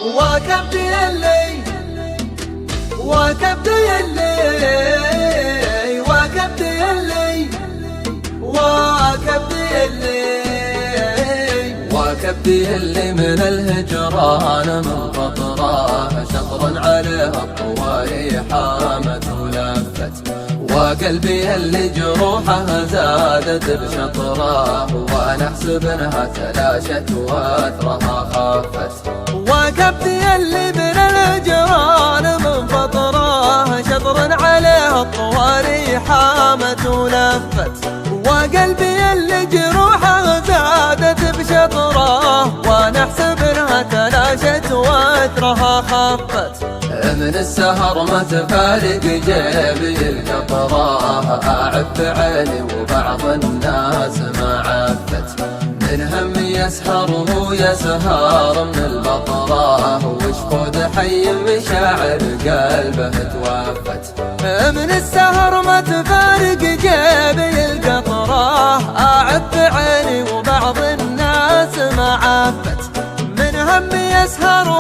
وكبدي اللي وكبدي اللي وكبدي اللي وكبدي اللي وكبدي اللي من الهجران من قطراه شطر عليه الطواري حامت ولفت وقلبي اللي جروحه زادت بشطراه وانا احسب انها تلاشت واثرها خافت وكبدي اللي من الهجران من فطراه شطر عليه الطواري حامت ولفت وقلبي اللي جروحه زادت بشطراه وانا احسب انها تلاشت واثرها خفت من السهر ما تفارق جيبي القطراه اعب عيني وبعض الناس ما عفت من هم يسهر وهو يسهر من البطراه وشفود حي مشاعر قلبه توفت من السهر ما تفارق جيبي القطراه اعب عيني وبعض الناس ما عفت من هم يسهر